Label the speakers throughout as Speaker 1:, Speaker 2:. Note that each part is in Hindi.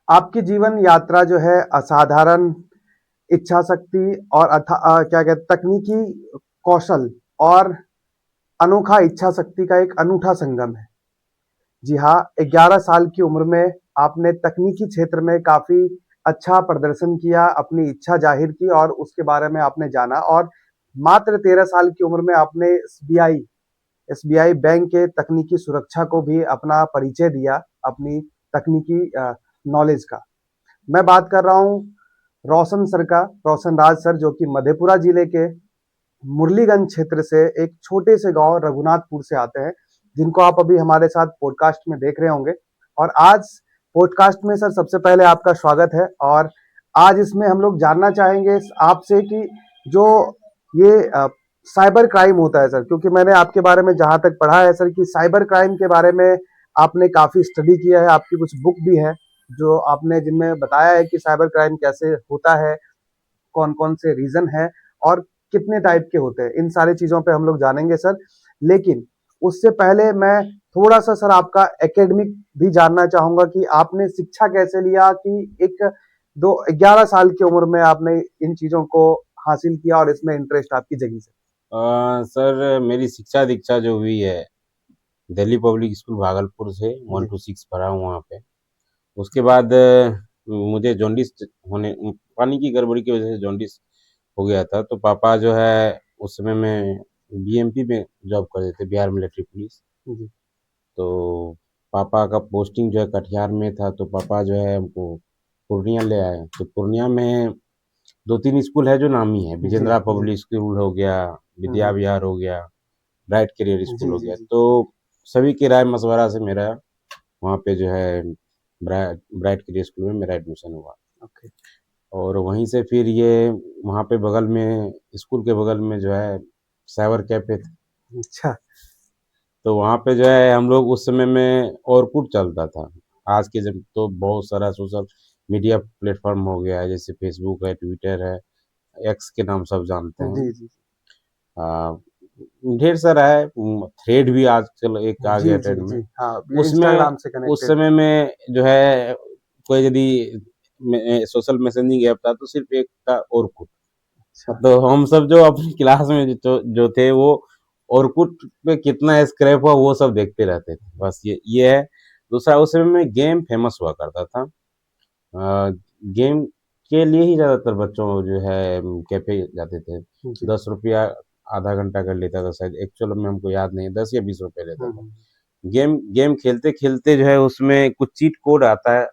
Speaker 1: आपकी जीवन यात्रा जो है असाधारण इच्छा शक्ति और क्या कहते तकनीकी कौशल और अनोखा इच्छा शक्ति का एक अनूठा संगम है। जी हाँ, 11 साल की उम्र में आपने तकनीकी क्षेत्र में काफ़ी अच्छा प्रदर्शन किया, अपनी इच्छा ज़ाहिर की और उसके बारे में आपने जाना और मात्र 13 साल की उम्र में आपने एसबीआई बैंक के तकनीकी सुरक्षा को भी अपना परिचय दिया, अपनी तकनीकी नॉलेज का। मैं बात कर रहा हूँ रोशन सर का, रोशन राज सर, जो कि मधेपुरा जिले के मुरलीगंज क्षेत्र से एक छोटे से गांव रघुनाथपुर से आते हैं, जिनको आप अभी हमारे साथ पॉडकास्ट में देख रहे होंगे। और आज पॉडकास्ट में सर सबसे पहले आपका स्वागत है। और आज इसमें हम लोग जानना चाहेंगे आपसे कि जो ये साइबर क्राइम होता है सर, क्योंकि मैंने आपके बारे में जहां तक पढ़ा है सर कि साइबर क्राइम के बारे में आपने काफी स्टडी किया है, आपकी कुछ बुक भी है जो आपने जिनमें बताया है कि साइबर क्राइम कैसे होता है, कौन कौन से रीजन है और कितने टाइप के होते हैं। इन सारी चीजों पे हम लोग जानेंगे सर। लेकिन उससे पहले मैं थोड़ा सा सर आपका एकेडमिक भी जानना चाहूंगा कि आपने शिक्षा कैसे लिया कि एक दो 11 साल की उम्र में आपने इन चीजों को हासिल किया और इसमें इंटरेस्ट आपकी जगी से।
Speaker 2: सर मेरी शिक्षा दीक्षा जो हुई है दिल्ली पब्लिक स्कूल भागलपुर से वन
Speaker 1: जी
Speaker 2: टू सिक्स पढ़ा हूँ वहाँ पे। उसके बाद मुझे जॉन्डिस होने पानी की गड़बड़ी की वजह से जॉन्डिस हो गया था। तो पापा जो है उस समय में बीएमपी में जॉब करते थे, बिहार मिलिट्री पुलिस।
Speaker 1: जी
Speaker 2: तो पापा का पोस्टिंग जो है कटिहार में था, तो पापा जो है हमको पूर्णिया ले आए। तो पूर्णिया में दो तीन स्कूल है जो नामी है,
Speaker 1: जी
Speaker 2: विजेंद्रा
Speaker 1: जी।
Speaker 2: पब्लिक स्कूल हो गया, विद्या
Speaker 1: हम्म,
Speaker 2: विहार हो गया, ब्राइट करियर
Speaker 1: जी
Speaker 2: स्कूल हो
Speaker 1: जी
Speaker 2: गया।
Speaker 1: जी।
Speaker 2: तो सभी की राय मशवरा से मेरा वहाँ पे जो है ब्राइट करियर स्कूल में मेरा एडमिशन हुआ।
Speaker 1: ओके।
Speaker 2: और वहीं से फिर ये वहाँ पे बगल में स्कूल के बगल में जो है साइबर कैफे था।
Speaker 1: अच्छा।
Speaker 2: तो वहाँ पे जो है हम लोग उस समय में ऑरकुट चलता था। आज के जब तो बहुत सारा सोशल मीडिया प्लेटफॉर्म हो गया है, जैसे फेसबुक है, ट्विटर है, एक्स के नाम सब जानते हैं।
Speaker 1: जी जी
Speaker 2: आ, ढेर सारा है, थ्रेड भी आजकल एक आ
Speaker 1: जी
Speaker 2: गया
Speaker 1: जी
Speaker 2: ट्रेंड में।
Speaker 1: जी। हाँ, ये
Speaker 2: उसमें
Speaker 1: इंस्टाग्राम से
Speaker 2: उस
Speaker 1: कनेक्टेड।
Speaker 2: समय में जो है कोई यदि सोशल मैसेजिंग ऐप था तो सिर्फ एक था ऑरकुट।
Speaker 1: अच्छा।
Speaker 2: तो हम सब जो अपनी क्लास में जो थे वो ऑरकुट पे कितना स्क्रैप हुआ वो सब देखते रहते थे। बस ये है। दूसरा उस समय में गेम फेमस हुआ करता था। गेम के लिए ही ज़्यादातर बच्चों जो है कैफे जाते थे।
Speaker 1: जी।
Speaker 2: 10 रुपया आधा घंटा कर लेता था शायद, एक्चुअल में हमको याद नहीं, 10 या 20 रुपये लेता था।
Speaker 1: हम्म।
Speaker 2: गेम गेम खेलते खेलते जो है उसमें कुछ चीट कोड आता है,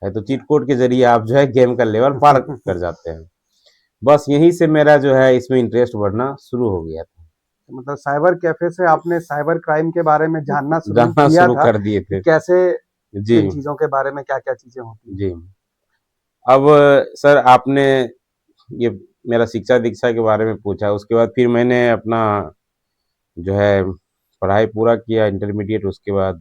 Speaker 2: तो चीट
Speaker 1: अच्छा।
Speaker 2: कोड के जरिए आप जो है गेम का लेवल पार कर जाते हैं। बस यहीं से मेरा जो है इसमें इंटरेस्ट बढ़ना शुरू हो गया था।
Speaker 1: मतलब साइबर कैफे से आपने साइबर क्राइम के बारे में जानना शुरू
Speaker 2: जानना
Speaker 1: किया
Speaker 2: शुरू
Speaker 1: था
Speaker 2: कर दिए
Speaker 1: कि
Speaker 2: थे।
Speaker 1: कैसे
Speaker 2: जी
Speaker 1: इन चीजों के बारे में क्या-क्या चीजें होती हैं।
Speaker 2: जी। अब सर आपने ये मेरा शिक्षा दीक्षा के बारे में पूछा, उसके बाद फिर मैंने अपना जो है पढ़ाई पूरा किया इंटरमीडिएट। उसके बाद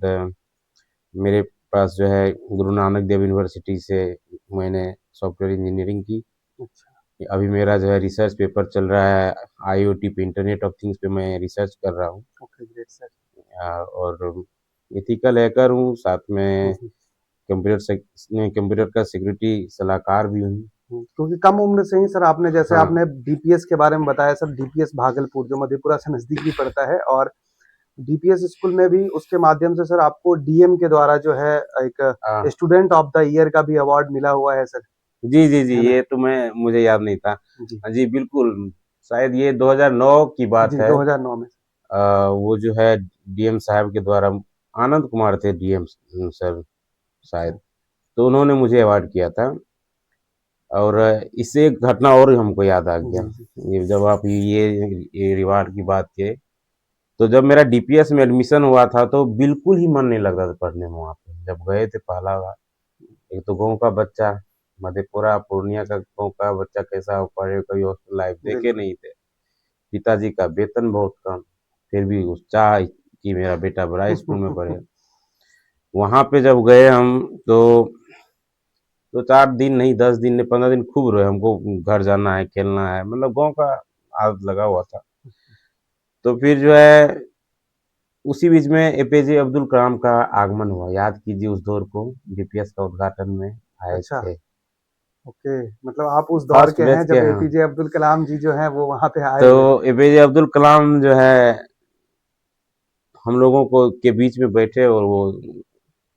Speaker 2: मेरे पास जो है गुरु नानक देव यूनिवर्सिटी से मैंने सॉफ्टवेयर इंजीनियरिंग की।
Speaker 1: अच्छा।
Speaker 2: अभी मेरा जो है रिसर्च पेपर चल रहा है आईओटी पे, इंटरनेट ऑफ थिंग्स पे मैं रिसर्च कर रहा हूँ।
Speaker 1: Okay, great sir.
Speaker 2: और एथिकल हैकर हूँ, साथ में
Speaker 1: हम्म,
Speaker 2: कंप्यूटर का सिक्योरिटी सलाहकार भी हूँ।
Speaker 1: क्योंकि कम उम्र से ही सर आपने, जैसे
Speaker 2: हाँ
Speaker 1: आपने डीपीएस के बारे में बताया सर, डीपीएस भागलपुर जो मधेपुरा से नजदीक भी पड़ता है, और डीपीएस स्कूल में भी उसके माध्यम से सर आपको डीएम के द्वारा जो है एक
Speaker 2: हाँ।
Speaker 1: स्टूडेंट ऑफ द ईयर का भी अवार्ड मिला हुआ है सर।
Speaker 2: जी जी जी,
Speaker 1: है ना।
Speaker 2: ये तो मुझे याद नहीं था।
Speaker 1: जी
Speaker 2: हाँ जी बिल्कुल, शायद ये 2009 की बात
Speaker 1: जी,
Speaker 2: है।
Speaker 1: 2009 में।
Speaker 2: वो जो है डीएम साहब के द्वारा, आनंद कुमार थे डीएम सर
Speaker 1: अच्छा।
Speaker 2: शायद, तो उन्होंने मुझे अवार्ड किया था। और इससे एक घटना और हमको याद आ गया।
Speaker 1: जी जी।
Speaker 2: ये जब आप ये रिवार्ड की बात किए, तो जब मेरा डीपीएस में एडमिशन हुआ था तो बिल्कुल ही मन नहीं लगता था पढ़ने में। वहाँ पे जब गए थे पहला बार, एक तो गाँव का बच्चा, मधेपुरा पूर्णिया का गाँव का बच्चा कैसा हो पढ़े, कभी हॉस्टल लाइफ देखे
Speaker 1: बिल्कुल।
Speaker 2: नहीं थे। पिताजी का वेतन बहुत कम, फिर भी उस चाह कि मेरा बेटा बड़ा स्कूल में पढ़े। वहाँ पे जब गए हम तो 4 दिन नहीं, 10 दिन नहीं, 15 दिन खूब रोए। हमको घर जाना है, खेलना है, मतलब गाँव का आदत लगा हुआ था। तो फिर जो है उसी बीच में एपीजे अब्दुल कलाम का आगमन हुआ, याद कीजिए उस दौर को, डीपीएस का उद्घाटन में आए
Speaker 1: अच्छा,
Speaker 2: थे।
Speaker 1: ओके, मतलब आप उस दौर
Speaker 2: फर्स्ट
Speaker 1: के
Speaker 2: बैच
Speaker 1: हैं
Speaker 2: के
Speaker 1: जब
Speaker 2: हैं।
Speaker 1: एपीजे अब्दुल कलाम जी जो हैं वो वहां पे आए
Speaker 2: तो
Speaker 1: हुए थे।
Speaker 2: एपीजे अब्दुल कलाम जो है हम लोगों को के बीच में बैठे, और वो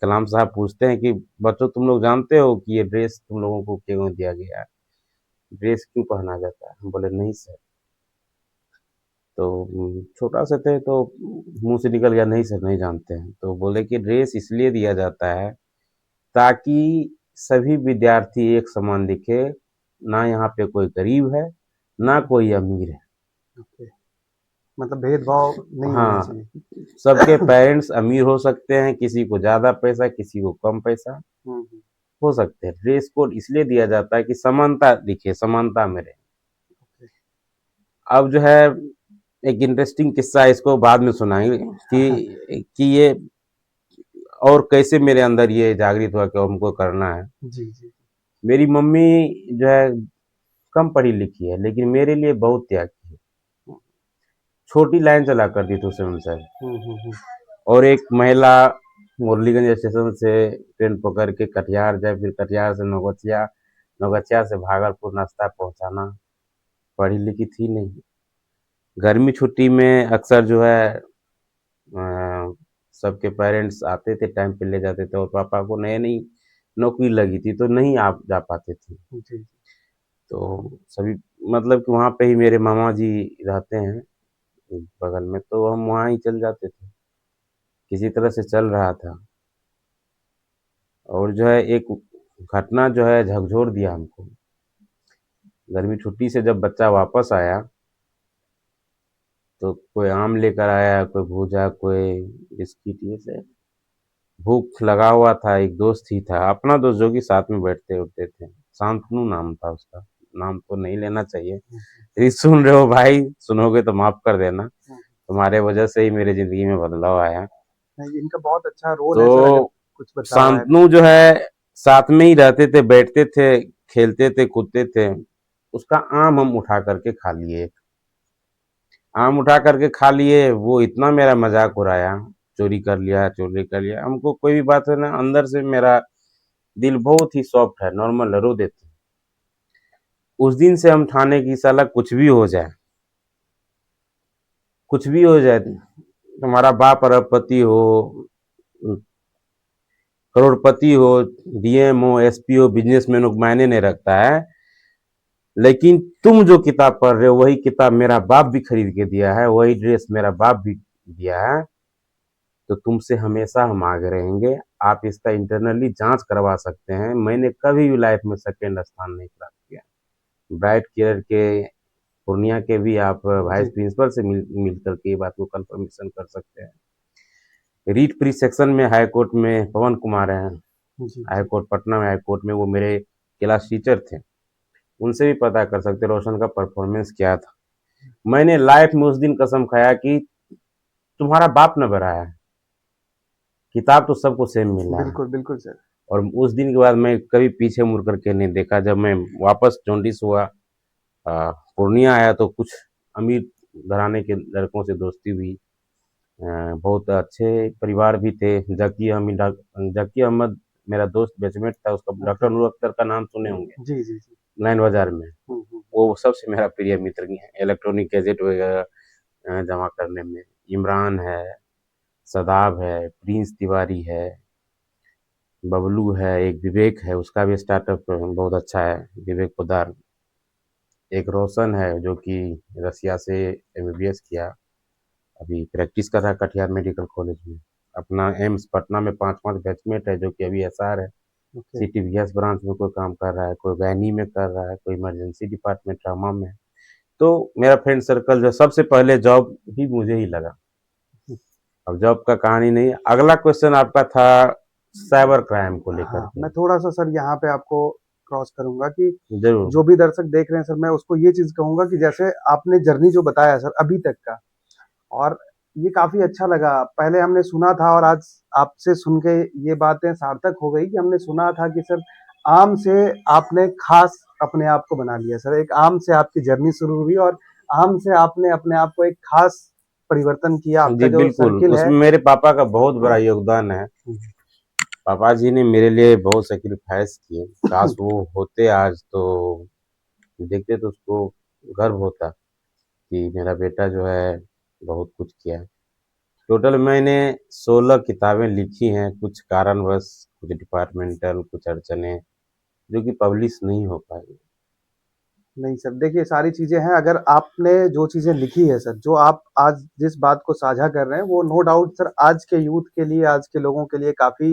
Speaker 2: कलाम साहब पूछते हैं कि बच्चों तुम लोग जानते हो कि ये ड्रेस तुम लोगों को क्यों दिया गया है, ड्रेस क्यों पहना जाता है? हम बोले नहीं सर। तो छोटा से थे तो मुंह से निकल गया नहीं सर नहीं जानते हैं। तो बोले कि ड्रेस इसलिए दिया जाता है ताकि सभी विद्यार्थी एक समान दिखे, ना यहाँ पे कोई गरीब है ना कोई अमीर है।
Speaker 1: ओके, मतलब भेदभाव नहीं होना
Speaker 2: हाँ,
Speaker 1: चाहिए।
Speaker 2: सबके पेरेंट्स अमीर हो सकते हैं, किसी को ज़्यादा पैसा, किसी को कम पैसा
Speaker 1: हम्म,
Speaker 2: हो सकते हैं। ड्रेस कोड इसलिए दिया जाता है कि समानता दिखे, समानता में रहे।
Speaker 1: ओके,
Speaker 2: अब जो है एक इंटरेस्टिंग किस्सा इसको बाद में सुनाएंगे कि ये और कैसे मेरे अंदर ये जागृत हुआ कि हमको करना है।
Speaker 1: जी जी।
Speaker 2: मेरी मम्मी जो है कम पढ़ी लिखी है, लेकिन मेरे लिए बहुत त्याग की है। छोटी लाइन चला करती थी उस समय सर।
Speaker 1: हम्म।
Speaker 2: और एक महिला मुरलीगंज स्टेशन से ट्रेन पकड़ के कटिहार जाए, फिर कटिहार से नौगछिया, नौगछिया से भागलपुर नाश्ता पहुंचाना, पढ़ी लिखी थी नहीं। गर्मी छुट्टी में अक्सर जो है सबके पेरेंट्स आते थे, टाइम पे ले जाते थे, और पापा को नई नई नौकरी लगी थी तो नहीं आप जा पाते थे।
Speaker 1: जी जी।
Speaker 2: तो सभी मतलब कि वहाँ पे ही मेरे मामा जी रहते हैं बगल में, तो हम वहाँ ही चल जाते थे, किसी तरह से चल रहा था। और जो है एक घटना जो है झकझोर दिया हमको। गर्मी छुट्टी से जब बच्चा वापस आया तो कोई आम लेकर आया, कोई भूजा, कोई बिस्किट, ये से भूख लगा हुआ था। एक दोस्त ही था, अपना दोस्त, जो कि साथ में बैठते उठते थे, शांतनु नाम था उसका, नाम तो नहीं लेना चाहिए। यदि सुन रहे हो भाई, सुनोगे तो माफ कर देना, तुम्हारे वजह से ही मेरी जिंदगी में बदलाव आया।
Speaker 1: नहीं, इनका बहुत अच्छा रोल है सर, अगर
Speaker 2: तो
Speaker 1: कुछ बतावा है तो।
Speaker 2: शांतनु जो है साथ में ही रहते थे, बैठते थे, खेलते थे, कूदते थे। उसका आम हम उठा करके खा लिए, आम उठा करके खा लिए। वो इतना मेरा मजाक उड़ाया, चोरी कर लिया, चोरी कर लिया। हमको कोई भी बात है ना, अंदर से मेरा दिल बहुत ही सॉफ्ट है, नॉर्मल है, रो देते। उस दिन से हम ठाने की साला कुछ भी हो जाए, कुछ भी हो जाए, तुम्हारा बाप अरबपति हो, करोड़पति हो, डीएम हो, एसपी हो, बिजनेसमैन हो, मायने नहीं रखता है। लेकिन तुम जो किताब पढ़ रहे हो वही किताब मेरा बाप भी खरीद के दिया है, वही ड्रेस मेरा बाप भी दिया है। तो तुमसे हमेशा हम आगे रहेंगे। आप इसका इंटरनली जांच करवा सकते हैं। मैंने कभी भी लाइफ में सेकंड स्थान नहीं प्राप्त किया। ब्राइट केयर के पूर्णिया के भी आप वाइस
Speaker 1: जी
Speaker 2: प्रिंसिपल से मिल करके ये बात को कंफर्मेशन कर सकते हैं। रीट प्री सेक्शन में हाई कोर्ट में पवन कुमार हैं,
Speaker 1: जी
Speaker 2: हाई
Speaker 1: जी।
Speaker 2: कोर्ट पटना में, हाई कोर्ट में वो मेरे क्लास टीचर थे। उनसे भी पता कर सकते रोशन का परफॉर्मेंस क्या था। मैंने लाइफ में उस दिन कसम खाया कि तुम्हारा बाप न बढ़ाया, किताब तो सबको सेम मिला है।
Speaker 1: बिल्कुल बिल्कुल सर।
Speaker 2: और उस दिन के बाद मैं कभी पीछे मुड़ करके नहीं देखा। जब मैं वापस जॉन्डिस हुआ, पूर्णिया आया, तो कुछ अमीर घराने के लड़कों से दोस्ती हुई। बहुत अच्छे परिवार भी थे। जकी अहमद मेरा दोस्त बेचमेट था, उसका
Speaker 1: ओके।
Speaker 2: डॉक्टर नूर अख्तर का नाम सुने होंगे,
Speaker 1: जी जी जी।
Speaker 2: लाइन बाजार में।
Speaker 1: हम्म।
Speaker 2: वो सबसे मेरा प्रिय मित्र है, इलेक्ट्रॉनिक गैजेट वगैरह जमा करने में। इमरान है, सदाब है, प्रिंस तिवारी है, बबलू है, एक विवेक है, उसका भी स्टार्टअप बहुत अच्छा है, विवेक पोदार। एक रोशन है जो कि रसिया से एमबीबीएस किया, अभी प्रैक्टिस कर रहा है कटिहार मेडिकल कॉलेज में। अपना एम्स पटना में 5-5 बैचमेट है जो कि अभी एसआर है,
Speaker 1: ओके।
Speaker 2: सीटीवीएस ब्रांच में कोई काम कर रहा है, कोई गैनी में कर रहा है, कोई इमरजेंसी डिपार्टमेंट ट्रामा में है। तो मेरा फ्रेंड सर्कल जो सबसे पहले जॉब ही मुझे ही लगा। अब जॉब का कहानी नहीं। अगला क्वेश्चन आपका था साइबर क्राइम को लेकर
Speaker 1: हाँ,
Speaker 2: के।
Speaker 1: मैं थोड़ा सा सर यहाँ पे आपको क्रॉस करूंगा कि
Speaker 2: जरूर।
Speaker 1: जो भी दर्शक देख रहे हैं सर, मैं उसको ये चीज कहूंगा कि जैसे आपने जर्नी जो बताया सर अभी तक का, और ये काफी अच्छा लगा। पहले हमने सुना था और आज आपसे सुन के ये बातें सार्थक हो गई कि हमने सुना था कि सर आम से आपने खास अपने आप को बना लिया सर। एक आम से आपकी जर्नी शुरू हुई और आम से आपने अपने आप को एक खास परिवर्तन किया, आपका
Speaker 2: जी
Speaker 1: जो
Speaker 2: बिल्कुल,
Speaker 1: सर्किल है।
Speaker 2: उसमें मेरे पापा का बहुत बड़ा योगदान है। पापा जी ने मेरे लिए बहुत सैक्रिफाइस किए। काश वो होते आज तो देखते तो उसको गर्व होता कि मेरा बेटा जो है बहुत कुछ किया है। टोटल मैंने 16 किताबें लिखी हैं, कुछ कारणवश, कुछ डिपार्टमेंटल, कुछ अड़चनें जो कि पब्लिश नहीं हो पाई।
Speaker 1: नहीं सर, देखिए सारी चीज़ें हैं, अगर आपने जो चीज़ें लिखी है सर, जो आप आज जिस बात को साझा कर रहे हैं, वो नो डाउट सर आज के यूथ के लिए, आज के लोगों के लिए काफ़ी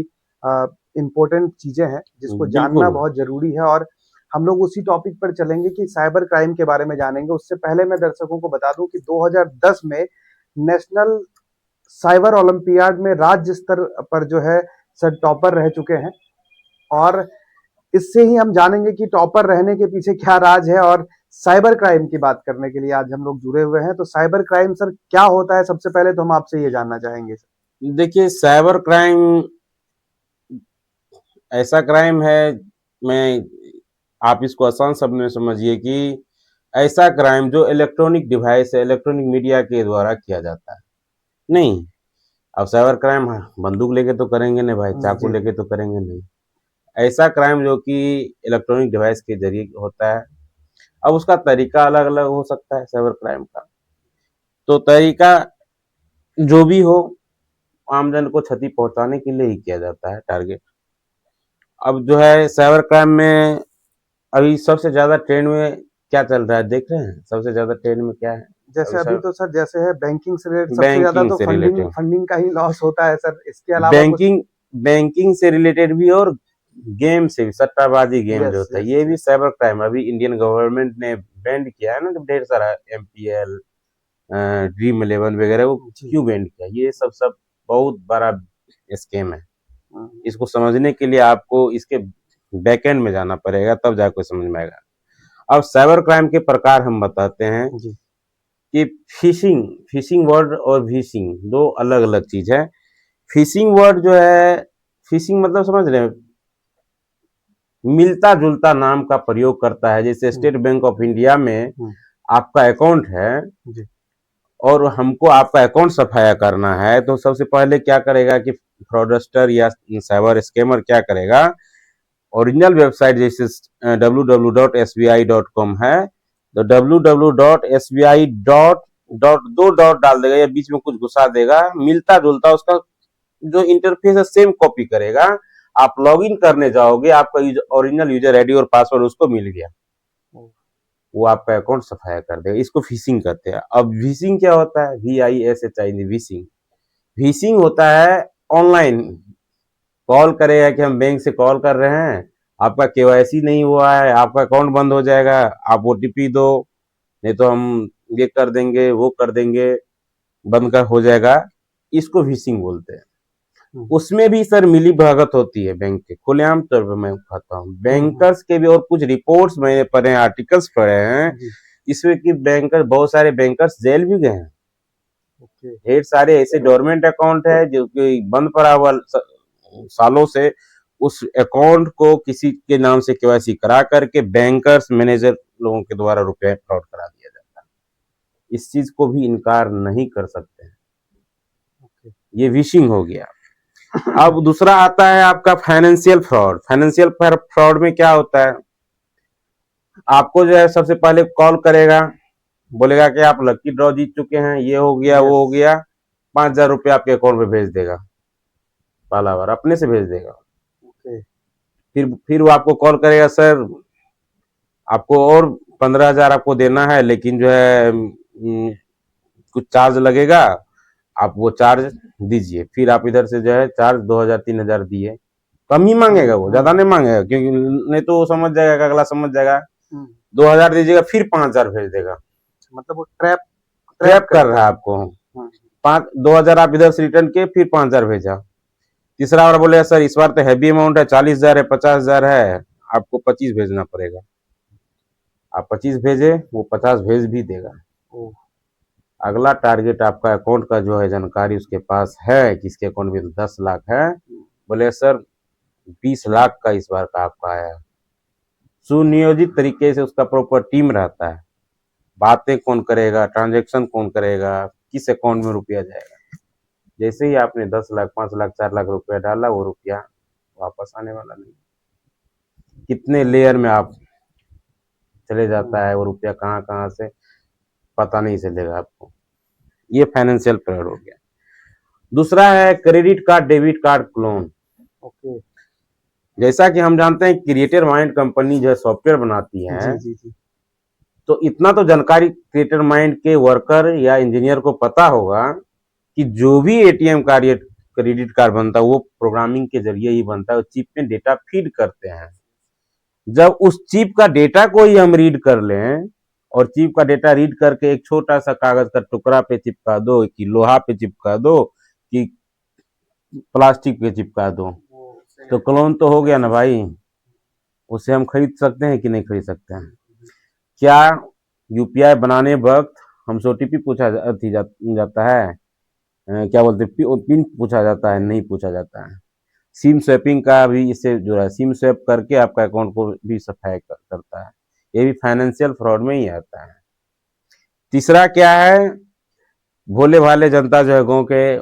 Speaker 1: इम्पोर्टेंट चीज़ें हैं, जिसको जानना
Speaker 2: बिल्कुल।
Speaker 1: बहुत ज़रूरी है। और हम लोग उसी टॉपिक पर चलेंगे कि साइबर क्राइम के बारे में जानेंगे। उससे पहले मैं दर्शकों को बता दूं कि 2010 में नेशनल साइबर ओलंपियाड में राज्य स्तर पर जो है सर टॉपर रह चुके हैं। और इससे ही हम जानेंगे कि टॉपर रहने के पीछे क्या राज है। और साइबर क्राइम की बात करने के लिए आज हम लोग जुड़े हुए हैं। तो साइबर क्राइम सर क्या होता है, सबसे पहले तो हम आपसे ये जानना चाहेंगे सर।
Speaker 2: देखिए, साइबर क्राइम ऐसा क्राइम है, मैं आप इसको आसान शब्द में समझिए कि ऐसा क्राइम जो इलेक्ट्रॉनिक डिवाइस है, इलेक्ट्रॉनिक मीडिया के द्वारा किया जाता है। नहीं, अब साइबर क्राइम बंदूक लेके तो करेंगे नहीं भाई, चाकू
Speaker 1: जी।
Speaker 2: लेके तो करेंगे नहीं। ऐसा क्राइम जो कि इलेक्ट्रॉनिक डिवाइस के जरिए होता है। अब उसका तरीका अलग अलग हो सकता है साइबर क्राइम का। तो तरीका जो भी हो, आमजन को क्षति पहुंचाने के लिए ही किया जाता है टारगेट। अब जो है साइबर क्राइम में अभी सबसे ज्यादा ट्रेंड में क्या चल रहा है देख रहे हैं? सबसे ज्यादा ट्रेंड में क्या है
Speaker 1: जैसे
Speaker 2: अभी
Speaker 1: अभी
Speaker 2: सर?
Speaker 1: तो सर जैसे है बैंकिंग से रिलेटेड, सबसे ज्यादा
Speaker 2: बैंकिंग
Speaker 1: तो
Speaker 2: से
Speaker 1: फंडिंग
Speaker 2: रिलेटेड,
Speaker 1: फंडिंग का ही लॉस होता है सर, इसके अलावा कुछ।
Speaker 2: बैंकिंग बैंकिंग से रिलेटेड भी, और गेम से भी, सट्टाबाजी गेम जो
Speaker 1: यस
Speaker 2: होता है
Speaker 1: यस
Speaker 2: ये भी
Speaker 1: यस।
Speaker 2: Cyber crime. अभी इंडियन गवर्नमेंट ने बैंड किया है ना, जब ढेर सारा एमपीएल, ड्रीम इलेवन वगैरह, वो
Speaker 1: जी।
Speaker 2: क्यों बैंड किया? ये सब सब बहुत बड़ा स्कैम है।
Speaker 1: हम्म,
Speaker 2: इसको समझने के लिए आपको इसके बैकएंड में जाना पड़ेगा, तब जाकर समझ में आएगा। अब साइबर क्राइम के प्रकार हम बताते हैं
Speaker 1: जी।
Speaker 2: कि फिशिंग फिशिंग वर्ड और विशिंग दो अलग अलग चीज है। फिशिंग वर्ड जो है, फिशिंग मतलब समझ रहे हैं, मिलता जुलता नाम का प्रयोग करता है। जैसे
Speaker 1: हम्म,
Speaker 2: स्टेट बैंक ऑफ इंडिया में
Speaker 1: हम्म,
Speaker 2: आपका अकाउंट है
Speaker 1: जी।
Speaker 2: और हमको आपका अकाउंट सफाया करना है, तो सबसे पहले क्या करेगा कि फ्रॉडस्टर या साइबर स्कैमर क्या करेगा, ओरिजिनल वेबसाइट जैसे www.sbi.com है, तो www.sbi डॉट डॉट दो डॉट डाल देगा या बीच में कुछ घुसा देगा, मिलता जुलता उसका जो इंटरफेस है सेम कॉपी करेगा। आप लॉगिन करने जाओगे, आपका ओरिजिनल यूजर आईडी और पासवर्ड उसको मिल गया, वो आपका अकाउंट सफाया कर देगा। इसको फिशिंग कहते हैं। अब विशिंग क्या होता है? VISHING, wishing. विशिंग होता है ऑनलाइन कॉल करेगा कि हम बैंक से कॉल कर रहे हैं, आपका केवाईसी नहीं हुआ है, आपका अकाउंट बंद हो जाएगा, आप ओटीपी दो, नहीं तो हम ये कर देंगे, वो कर देंगे, बंद कर हो जाएगा। इसको फिशिंग बोलते हैं। उसमें भी सर मिली भगत होती है बैंक के, खुलेआम तौर पर मैं कहता हूँ। बैंकर्स के भी, और कुछ रिपोर्ट्स मैंने पढ़े हैं, आर्टिकल्स पढ़े हैं,
Speaker 1: जी।
Speaker 2: इसमें कि बैंकर, बहुत सारे बैंकर्स जेल भी गए हैं।
Speaker 1: ओके।
Speaker 2: ढेर सारे ऐसे डोरमेंट अकाउंट है जो कि बंद पड़ा हुआ सालों से, उस अकाउंट को किसी के नाम से केवाईसी करा करके बैंकर्स मैनेजर लोगों के द्वारा रुपए फ्रॉड करा दिया जाता है। इस चीज को भी इनकार नहीं कर सकते हैं। ये विशिंग हो गया। अब दूसरा आता है आपका फाइनेंशियल फ्रॉड। फाइनेंशियल फ्रॉड में क्या होता है? आपको जो है सबसे पहले कॉल करेगा, बोलेगा कि आप लकी ड्रॉ जीत चुके हैं, ये हो गया, वो हो
Speaker 1: यस।
Speaker 2: गया, 5,000 रुपये आपके अकाउंट में भेज देगा। पहला बार अपने से भेज देगा।
Speaker 1: ओके।
Speaker 2: फिर वो आपको कॉल करेगा, सर आपको और 15,000 आपको देना है, लेकिन जो है कुछ चार्ज लगेगा, आप वो चार्ज दीजिए। फिर आप इधर से जो है चार्ज 2,000 3,000 दिए, कम ही मांगेगा, वो ज्यादा नहीं मांगेगा, क्योंकि नहीं तो वो समझ जाएगा, अगला समझ जाएगा। 2,000 दीजिएगा, फिर 5,000 भेज देगा।
Speaker 1: मतलब वो ट्रैप ट्रैप
Speaker 2: ट्रैप कर रहा
Speaker 1: करता
Speaker 2: है
Speaker 1: है।
Speaker 2: आपको। 2,000 आप इधर से रिटर्न किए, फिर 5,000 भेजा। तीसरा बार बोले सर इस बार तो हैवी अमाउंट है, 40,000 है, 50,000 है, आपको 25 भेजना पड़ेगा। आप 25 भेजे, वो 50 भेज भी देगा। अगला टारगेट आपका अकाउंट का जो है जानकारी उसके पास है, किसके अकाउंट में तो 10 लाख है, बोले सर 20 लाख का इस बार का आपका आया। सुनियोजित तरीके से उसका प्रॉपर टीम रहता है, बातें कौन करेगा, ट्रांजैक्शन कौन करेगा, किस अकाउंट में रुपया जाएगा। जैसे ही आपने 10 लाख 5 लाख 4 लाख रुपया डाला, वो रुपया वापस आने वाला नहीं। कितने लेयर में आप चले जाता है वो रुपया, कहाँ कहाँ से पता नहीं चलेगा आपको। ये फाइनेंशियल फ्रॉड हो गया। दूसरा है credit card debit card clone.
Speaker 1: Okay.
Speaker 2: जैसा कि हम जानते हैं क्रिएटर माइंड कंपनी जो सॉफ्टवेयर बनाती है,
Speaker 1: जी जी।
Speaker 2: तो इतना तो जानकारी क्रिएटर माइंड के वर्कर या इंजीनियर को पता होगा कि जो भी एटीएम कार्ड या क्रेडिट कार्ड बनता है वो प्रोग्रामिंग के जरिए ही बनता है। चिप में डेटा फीड करते हैं। जब उस चिप का डेटा को ही हम रीड कर लें और चिप का डेटा रीड करके एक छोटा सा कागज का टुकड़ा पे चिपका दो, कि लोहा पे चिपका दो, कि प्लास्टिक पे चिपका दो, तो क्लोन तो हो गया ना भाई। उसे हम खरीद सकते हैं कि नहीं खरीद सकते हैं? क्या यूपीआई बनाने वक्त हमसे ओटीपी पूछा जाता है? क्या बोलते पिन पूछा जाता है? नहीं पूछा जाता है। सिम स्वैपिंग का भी इससे जुड़ा है। सिम स्वैप करके आपका अकाउंट को भी सफाई करता है। ये भी फाइनेंशियल फ्रॉड में ही आता है। तीसरा क्या है? भोले भाले जनता जो है गाँव के,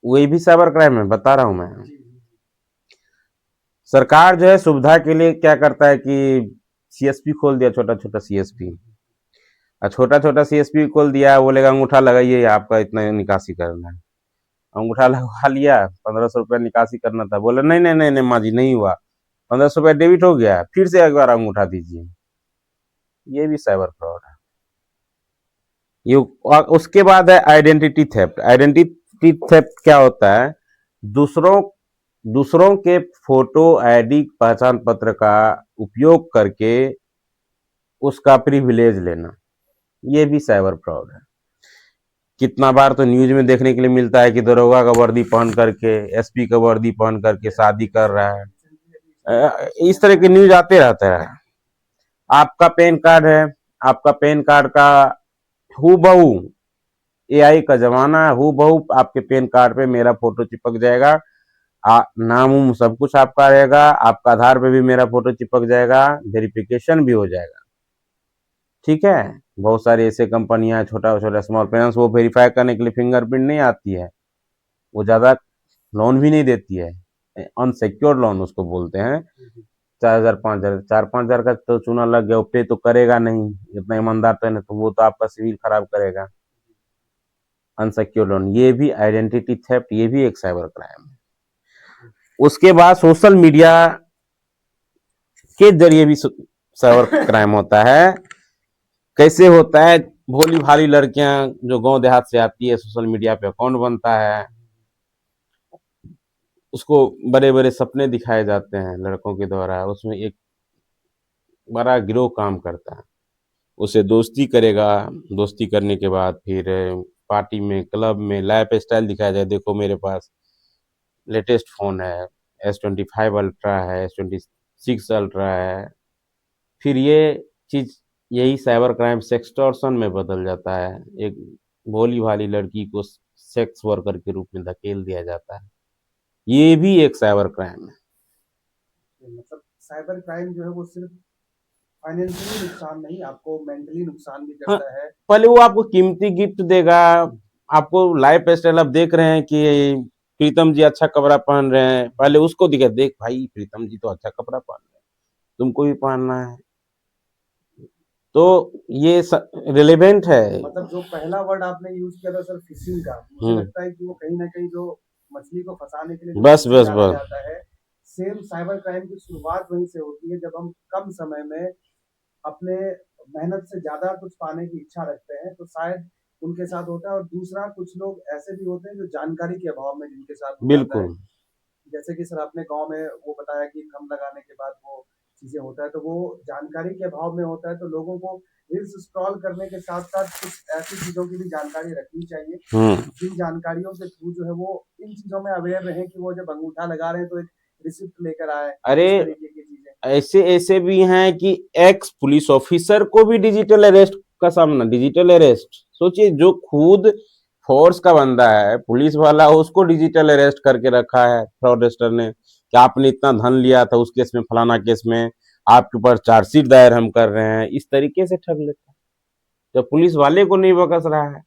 Speaker 2: वही भी साइबर क्राइम है, बता रहा हूं मैं। सरकार जो है सुविधा के लिए क्या करता है कि सीएसपी खोल दिया, छोटा छोटा सीएसपी। और छोटा छोटा सीएसपी खोल दिया, बोलेगा अंगूठा लगाइए, आपका इतना निकासी करना है। अंगूठा लगवा लिया, 1500 रुपया निकासी करना था, बोले नहीं नहीं नहीं नहीं माँ जी नहीं हुआ, 1500 रुपया डेबिट हो गया, फिर से एक बार अंगूठा दीजिए। ये भी साइबर फ्रॉड है। ये उसके बाद है आइडेंटिटी थेफ्ट। आइडेंटिटी थेफ्ट क्या होता है? दूसरों के फोटो, आईडी, पहचान पत्र का उपयोग करके उसका प्रिविलेज लेना। ये भी साइबर फ्रॉड है। कितना बार तो न्यूज में देखने के लिए मिलता है कि दरोगा का वर्दी पहन करके, एसपी का वर्दी पहन करके शादी कर रहा है। इस तरह के न्यूज आते रहता है। आपका पैन कार्ड है, आपका पैन कार्ड का हूबहू, एआई का जमाना है, हूबहू आपके पैन कार्ड पे मेरा फोटो चिपक जाएगा। नाम सब कुछ आपका रहेगा, आपका आधार पे भी मेरा फोटो चिपक जाएगा, वेरिफिकेशन भी हो जाएगा। ठीक है। बहुत सारी ऐसे कंपनियां, छोटा छोटा स्मॉल फाइनेंस, वो वेरीफाई करने के लिए फिंगरप्रिंट नहीं आती है, वो ज्यादा लोन भी नहीं देती है। अनसिक्योर्ड लोन उसको बोलते हैं। 4000 5000, 4-5 हजार का तो चूना लग गया, पे तो करेगा नहीं, इतना ईमानदार तो है ना, तो वो तो आपका सिविल खराब करेगा। अनसिक्योर्ड लोन, ये भी आइडेंटिटी थेफ्ट, ये भी एक साइबर क्राइम है। उसके बाद सोशल मीडिया के जरिए भी साइबर क्राइम होता है। कैसे होता है? भोली भाली लड़कियां जो गांव देहात से आती है, सोशल मीडिया पे अकाउंट बनता है, उसको बड़े बड़े सपने दिखाए जाते हैं लड़कों के द्वारा। उसमें एक बड़ा गिरोह काम करता है, उसे दोस्ती करेगा। दोस्ती करने के बाद फिर पार्टी में, क्लब में लाइफ स्टाइल दिखाया जाए, देखो मेरे पास लेटेस्ट फोन है, S25 अल्ट्रा है, S26 अल्ट्रा है। फिर ये चीज, यही साइबर क्राइम सेक्सटॉर्शन में बदल जाता है। एक भोली भाली लड़की को सेक्स वर्कर के रूप में धकेल दिया जाता है। ये भी एक साइबर क्राइम है।
Speaker 1: मतलब साइबर क्राइम जो है वो सिर्फ फाइनेंशियली नुकसान नहीं, आपको मेंटली नुकसान भी
Speaker 2: हाँ,
Speaker 1: करता है।
Speaker 2: पहले वो आपको कीमती गिफ्ट देगा, आपको लाइफ स्टाइल, आप देख रहे हैं कि प्रीतम जी अच्छा कपड़ा पहन रहे हैं, पहले उसको दिखा, देख भाई प्रीतम जी तो अच्छा कपड़ा पहन रहे हैं, तुमको भी पहनना है। तो ये रिलेवेंट है।
Speaker 1: मतलब जो पहला वर्ड आपने यूज किया था सर, फिशिंग का, मुझे लगता है कि वो कहीं ना कहीं जो मछली को फंसाने के लिए जो
Speaker 2: बस बस
Speaker 1: डाला
Speaker 2: बस
Speaker 1: जाता है, सेम साइबर क्राइम की शुरुआत वहीं से होती है, जब हम कम समय में अपने मेहनत से ज्यादा कुछ पाने की इच्छा रखते हैं, तो शायद उनके साथ होता है। और दूसरा, कुछ लोग ऐसे भी होते हैं जो जानकारी के अभाव में जिनके साथ हो जाता है।
Speaker 2: बिल्कुल।
Speaker 1: जैसे कि सर आपने गांव में वो बताया कि थंब लगाने के बाद वो चीजें होता है, तो वो जानकारी के अभाव में होता है। तो लोगों को रील्स स्क्रॉल करने के साथ साथ कुछ ऐसी चीजों की भी जानकारी रखनी चाहिए, जिन जानकारियों के थ्रू जो है वो इन चीजों में अवेयर रहे कि वो जब अंगूठा लगा रहे हैं तो एक रिसिप्ट लेकर आए,
Speaker 2: अरे
Speaker 1: इस तरीके की चीजें।
Speaker 2: ऐसे ऐसे भी हैं कि एक्स पुलिस ऑफिसर को भी डिजिटल अरेस्ट का सामना, डिजिटल अरेस्ट। सोचिए, जो खुद फोर्स का बंदा है, पुलिस वाला, उसको डिजिटल अरेस्ट करके रखा है फ्रॉडस्टर ने, कि आपने इतना धन लिया था उस केस में, फलाना केस में, आपके ऊपर चार्जशीट दायर हम कर रहे हैं। इस तरीके से ठग लेता है, तो पुलिस वाले को नहीं बकस रहा है।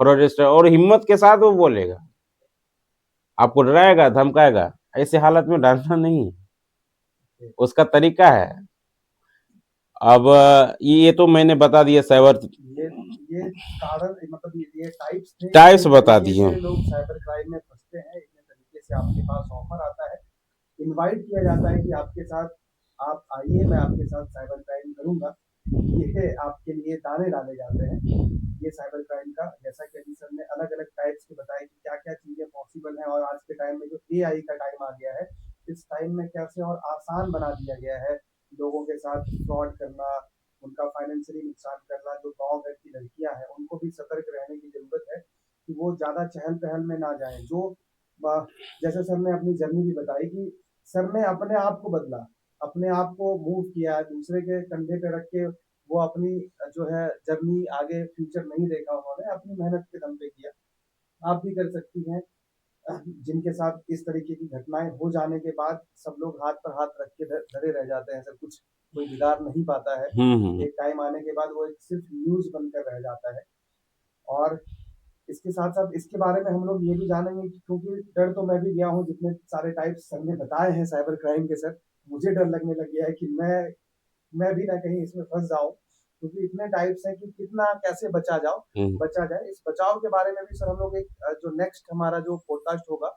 Speaker 2: फ्रॉडस्टर, और हिम्मत के साथ वो बोलेगा, आपको डराएगा, धमकाएगा। ऐसे हालत में डालना नहीं है, उसका तरीका है। अब ये तो मैंने बता दिया साइबर
Speaker 1: ये कारण मतलब ये टाइप्स थे,
Speaker 2: टाइप्स
Speaker 1: किस
Speaker 2: बता
Speaker 1: तरीके
Speaker 2: दिए।
Speaker 1: से लोग साइबर क्राइम में फंसते हैं। इतने तरीके से आपके पास ऑफर आता है, इनवाइट किया जाता है कि आपके साथ आप आइए, मैं आपके साथ साइबर क्राइम करूंगा। ये आपके लिए दाने डाले जाते हैं ये साइबर क्राइम का। जैसा कि अभी सर ने अलग अलग टाइप्स के बताए कि क्या क्या चीजें पॉसिबल हैं, और आज के टाइम में जो एआई का टाइम आ गया है, इस टाइम में कैसे और आसान बना दिया गया है लोगों के साथ फ्रॉड करना, उनका फाइनेंशियली नुकसान करना। जो गांव घर की लड़कियां हैं उनको भी सतर्क रहने की जरूरत है कि वो ज्यादा चहल पहल में ना जाएं। जो जैसे सर ने अपनी जर्नी भी बताई कि सर ने अपने आप को बदला, अपने आप को मूव किया, दूसरे के कंधे पे रख के वो अपनी जो है जर्नी आगे फ्यूचर नहीं देखा, उन्होंने अपनी मेहनत के दम पे किया। आप भी कर सकती हैं। जिनके साथ इस तरीके की घटनाएं हो जाने के बाद सब लोग हाथ पर हाथ रख के धरे रह जाते हैं, सब कुछ कोई बिगाड़ नहीं पाता है। एक टाइम आने के बाद वो एक सिर्फ न्यूज बनकर रह जाता है। और इसके साथ साथ इसके बारे में हम लोग ये भी जानेंगे कि क्योंकि डर तो मैं भी गया हूँ, जितने सारे टाइप्स सर ने बताए हैं साइबर क्राइम के सर, मुझे डर लगने लग गया है कि मैं भी ना कहीं इसमें फंस जाऊं, क्योंकि इतने टाइप्स हैं कि कितना कैसे बचा जाए। इस बचाव के बारे में भी सर हम लोग एक जो नेक्स्ट हमारा जो पॉडकास्ट होगा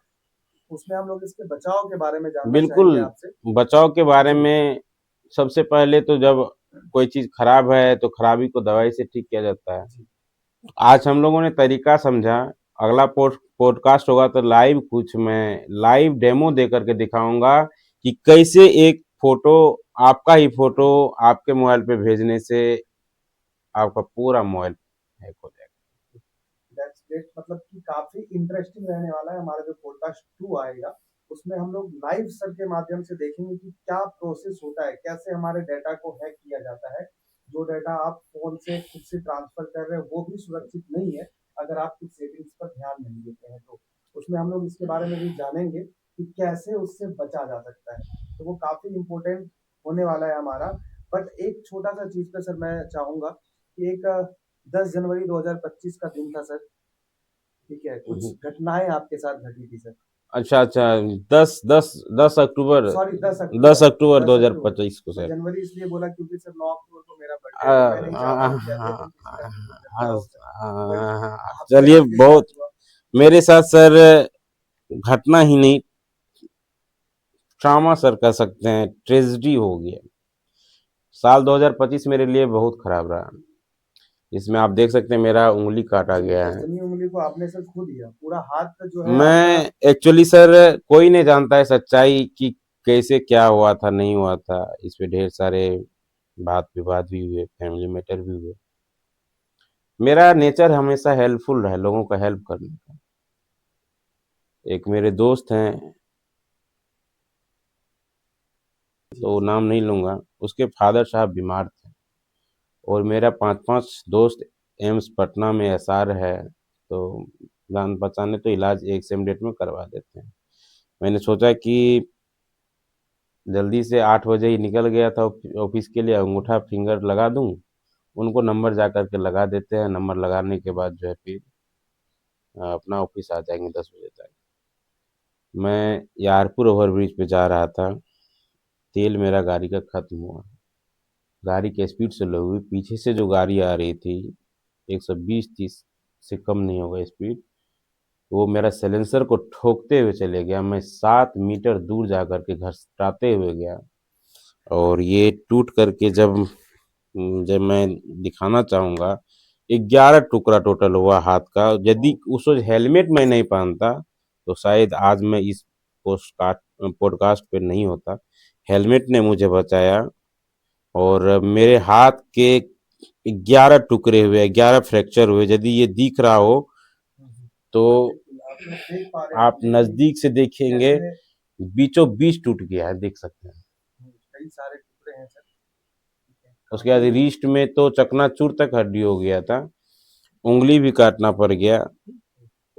Speaker 1: उसमें हम लोग इसके बचाव के बारे में जानना
Speaker 2: बिल्कुल,
Speaker 1: चाहेंगे आपसे।
Speaker 2: बचाव के बारे
Speaker 1: जी
Speaker 2: में सबसे पहले तो जब कोई चीज खराब है तो खराबी को दवाई से ठीक किया जाता है।
Speaker 1: जी
Speaker 2: आज हम लोगों ने तरीका समझा, अगला पॉडकास्ट होगा तो लाइव कुछ मैं लाइव डेमो दे करके दिखाऊंगा कि कैसे एक फोटो, आपका ही फोटो आपके मोबाइल पे भेजने से आपका पूरा मोबाइल हैक हो जाएगा।
Speaker 1: That's great. मतलब कि काफी इंटरेस्टिंग रहने वाला है हमारा जो पॉडकास्ट 2 आएगा। उसमें हम लोग लाइव सर के माध्यम से देखेंगे कि क्या प्रोसेस होता है, कैसे हमारे डाटा को हैक किया जाता है। जो डाटा आप फोन से खुद से ट्रांसफर कर रहे हैं वो भी सुरक्षित नहीं है अगर आप कुछ सेटिंग्स पर ध्यान नहीं देते हैं तो। उसमें हम लोग इसके बारे में भी जानेंगे कि कैसे उससे बचा जा सकता है। तो वो काफी इम्पोर्टेंट होने वाला है हमारा। बट एक छोटा सा चीज पे सर मैं चाहूंगा कि एक 10 जनवरी 2025 का दिन था सर, ठीक है, कुछ घटनाएं आपके साथ घटी थी सर।
Speaker 2: अच्छा अच्छा, 10 अक्टूबर,
Speaker 1: सॉरी
Speaker 2: 10 अक्टूबर
Speaker 1: 10 अक्टूबर।
Speaker 2: 2025 को
Speaker 1: मैं
Speaker 2: सर।
Speaker 1: जनवरी इसलिए बोला क्योंकि सर 9 अक्टूबर को मेरा
Speaker 2: आ,
Speaker 1: बर्थडे है, तो मैं नहीं चाहता
Speaker 2: आ,
Speaker 1: हूँ कि ऐसे दिन किसी का घटना
Speaker 2: आ,
Speaker 1: हो सर। बट आपके
Speaker 2: चलिए,
Speaker 1: आपके
Speaker 2: बहुत
Speaker 1: साथ हुआ।
Speaker 2: मेरे साथ सर घटना ही नहीं, ट्रॉमा सर कह सकते हैं, ट्रेजेडी हो गया। साल 2025 मेरे लिए बहुत खराब रहा। इसमें आप देख सकते हैं मेरा उंगली काटा
Speaker 1: जी
Speaker 2: गया है।
Speaker 1: दसवीं उंगली को आपने सर खो दिया, पूरा हाथ जो है आपका।
Speaker 2: मैं एक्चुअली सर, कोई नहीं जानता है सच्चाई कि कैसे क्या हुआ था नहीं हुआ था। इस पे ढेर सारे बात विवाद भी हुए, फैमिली मैटर भी हुए। मेरा नेचर हमेशा हेल्पफुल रहा है, लोगों का हेल्प करने का। एक मेरे दोस्त हैं, तो नाम नहीं लूंगा, उसके फादर साहब बीमार थे, और मेरा 5-5 दोस्त एम्स पटना में एसआर है, तो जान पहचाने तो इलाज एक सेम डेट में करवा देते हैं। मैंने सोचा कि जल्दी से 8 बजे ही निकल गया था ऑफिस के लिए, अंगूठा फिंगर लगा दूं, उनको नंबर जा करके लगा देते हैं। नंबर लगाने के बाद जो है फिर अपना ऑफिस आ जाएंगे 10 बजे तक। मैं यारपुर ओवरब्रिज पे जा रहा था, तेल मेरा गाड़ी का खत्म हुआ। गाड़ी की स्पीड से लो हुई, पीछे से जो गाड़ी आ रही थी 120-30 से कम नहीं होगा स्पीड, वो मेरा साइलेंसर को ठोकते हुए चले गया। मैं 7 मीटर दूर जा करके घसटाते हुए गया, और ये टूट करके जब मैं दिखाना चाहूँगा, 11 टुकड़ा टोटल हुआ हाथ का। यदि उस वक्त हेलमेट मैं नहीं पहनता तो शायद आज मैं इस पॉडकास्ट पे नहीं होता। हेलमेट ने मुझे बचाया, और मेरे हाथ के 11 टुकड़े हुए, 11 फ्रैक्चर हुए। यदि ये दिख रहा हो तो
Speaker 1: बिल्कुल आप लोग देख पा रहे
Speaker 2: आप
Speaker 1: होंगे कि
Speaker 2: नज़दीक से देखेंगे,
Speaker 1: कैसे
Speaker 2: बीचों बीच टूट गया है, देख सकते हैं।
Speaker 1: कई सारे टुकड़े हैं सर, ठीक है,
Speaker 2: उसके बाद
Speaker 1: काफी।
Speaker 2: रिस्ट में तो चकनाचूर तक हड्डी हो गया था, उंगली भी काटना पड़ गया।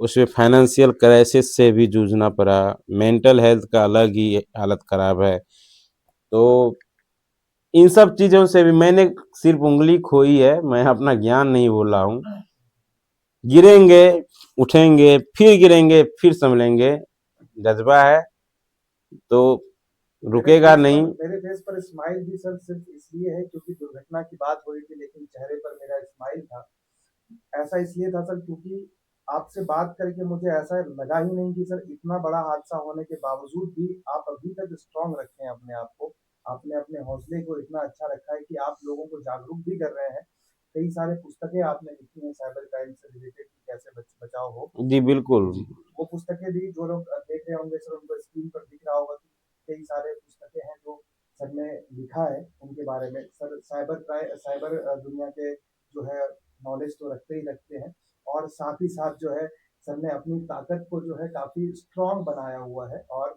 Speaker 2: उसमें फाइनेंशियल क्राइसिस से भी जूझना पड़ा, मेंटल हेल्थ का अलग ही हालत खराब है। तो इन सब चीज़ों से भी मैंने सिर्फ उंगली खोई है, मैं अपना ज्ञान नहीं बोला हूँ। गिरेंगे, उठेंगे, फिर गिरेंगे, फिर संभलेंगे, जज्बा है तो रुकेगा नहीं।
Speaker 1: मेरे फेस पर स्माइल भी सर सिर्फ इसलिए है क्योंकि दुर्घटना की बात हो रही थी, लेकिन चेहरे पर मेरा स्माइल था। ऐसा इसलिए था सर क्योंकि आपसे बात करके मुझे ऐसा लगा ही नहीं कि सर इतना बड़ा हादसा होने के बावजूद भी आप अभी तक स्ट्रांग रखे हैं अपने आप को। आपने अपने हौसले को इतना अच्छा रखा है कि आप लोगों को जागरूक भी कर रहे हैं। कई सारे पुस्तकें आपने लिखी हैं साइबर क्राइम से रिलेटेड कि कैसे बचाव हो।
Speaker 2: जी बिल्कुल।
Speaker 1: वो पुस्तकें भी जो लोग देख रहे होंगे सर उनको स्क्रीन पर दिख रहा होगा कि कई सारे पुस्तकें हैं जो सर ने लिखा है उनके बारे में। सर साइबर दुनिया के जो है नॉलेज तो रखते ही रखते हैं, और साथ ही साथ जो है सर ने अपनी ताकत को जो है काफी स्ट्रांग बनाया हुआ है। और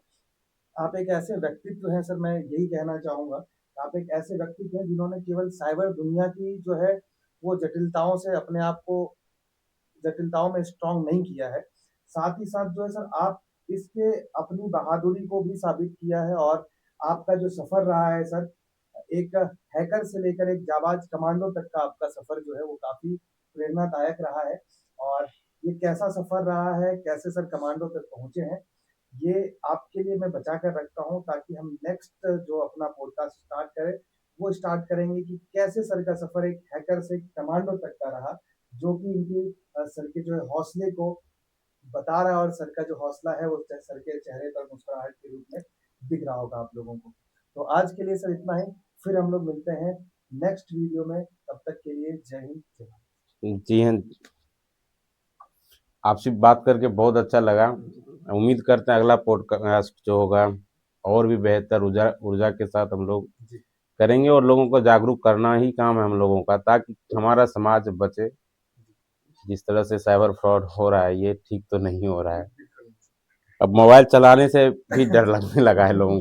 Speaker 1: आप एक ऐसे व्यक्तित्व हैं सर, मैं यही कहना चाहूंगा, आप एक ऐसे व्यक्तित्व हैं जिन्होंने केवल साइबर दुनिया की जो है वो जटिलताओं से अपने आप को जटिलताओं में स्ट्रांग नहीं किया है। साथ ही साथ जो है सर आप इसके अपनी बहादुरी को भी साबित किया है। और आपका जो सफर रहा है सर, एक हैकर से लेकर एक जाबाज कमांडो तक का आपका सफर जो है वो काफी प्रेरणादायक रहा है। और ये कैसा सफर रहा है, कैसे सर कमांडो तक पहुंचे हैं, ये आपके लिए मैं बचा कर रखता हूँ ताकि हम नेक्स्ट जो अपना पॉडकास्ट स्टार्ट करें वो स्टार्ट करेंगे कि कैसे सर का सफर एक हैकर से कमांडो तक का रहा, जो कि इनकी सर के जो है हौसले को बता रहा है। और सर का जो हौसला है वो सर के चेहरे पर मुस्कुराहट के रूप में दिख रहा होगा आप लोगों को। तो आज के लिए सर इतना ही, फिर हम लोग मिलते हैं नेक्स्ट वीडियो में। तब तक के लिए जय हिंद जय भारत।
Speaker 2: जी हाँ, आपसे बात करके बहुत अच्छा लगा। उम्मीद करते हैं अगला पॉडकास्ट जो होगा और भी बेहतर ऊर्जा ऊर्जा के साथ हम लोग
Speaker 1: जी
Speaker 2: करेंगे, और लोगों को जागरूक करना ही काम है हम लोगों का, ताकि हमारा समाज बचे। जिस तरह से साइबर फ्रॉड हो रहा है ये ठीक तो नहीं हो रहा है।
Speaker 1: बिल्कुल।
Speaker 2: अब मोबाइल चलाने से भी डर लगने लगा है लोगों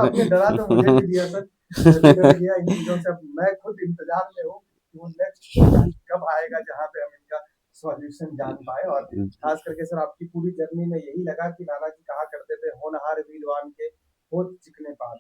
Speaker 1: आपने डरा तो मुझे भी दिया सर, मैं भी डर गया इन चीजों से। अब मैं खुद इंतजार में हूँ कि वो नेक्स्ट पॉडकास्ट कब आएगा जहाँ पे हम इनका सॉल्यूशन जान पाए। और खास करके सर आपकी पूरी जर्नी में यही लगा कि नाना जी कहा करते थे होनहार वीरवान के होत चिकने पार।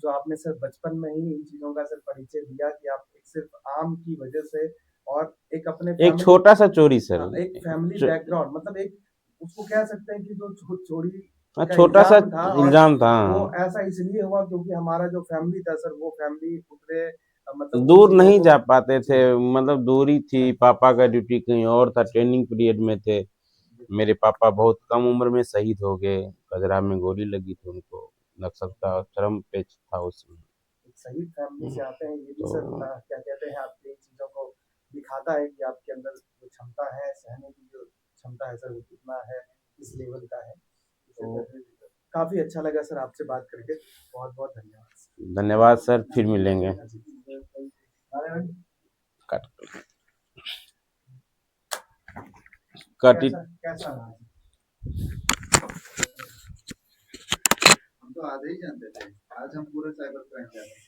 Speaker 1: जो आपने सर बचपन में ही इन चीजों का सर परिचय दिया कि आप एक सिर्फ आम की वजह से और एक अपने
Speaker 2: एक
Speaker 1: फैमिली,
Speaker 2: छोटा सा चोरी सर,
Speaker 1: हाँ, एक फैमिली बैकग्राउंड, मतलब एक उसको कह सकते हैं कि जो चोरी का
Speaker 2: छोटा सा
Speaker 1: इल्जाम था। और
Speaker 2: इल्जाम था।
Speaker 1: वो ऐसा इसलिए हुआ क्योंकि हमारा जो फैमिली था सर वो फैमिली उतने मतलब उन
Speaker 2: दूर
Speaker 1: चीजों
Speaker 2: नहीं
Speaker 1: को।
Speaker 2: जा पाते थे,
Speaker 1: जी
Speaker 2: मतलब दूरी थी, पापा का ड्यूटी कहीं और था, ट्रेनिंग पीरियड में थे। मेरे पापा बहुत कम उम्र में शहीद हो गए, कजरा में गोली लगी थी उनको, नक्सल का चरम पे था उसमें।
Speaker 1: एक शहीद फैमिली से आते हैं, ये भी सर
Speaker 2: तो
Speaker 1: क्या कहते हैं आपकी इन चीजों को दिखाता है कि आपके अंदर जो क्षमता है, सहने की जो क्षमता है सर वो कितना है, किस लेवल का है। तो काफी अच्छा लगा सर आपसे बात करके, बहुत बहुत धन्यवाद।
Speaker 2: धन्यवाद सर, फिर मिलेंगे।
Speaker 1: नारायण,
Speaker 2: कट कट
Speaker 1: कैसा कैसा रहा? हम तो आधे ही जानते थे, आज हम पूरे साइबर क्राइम जाने।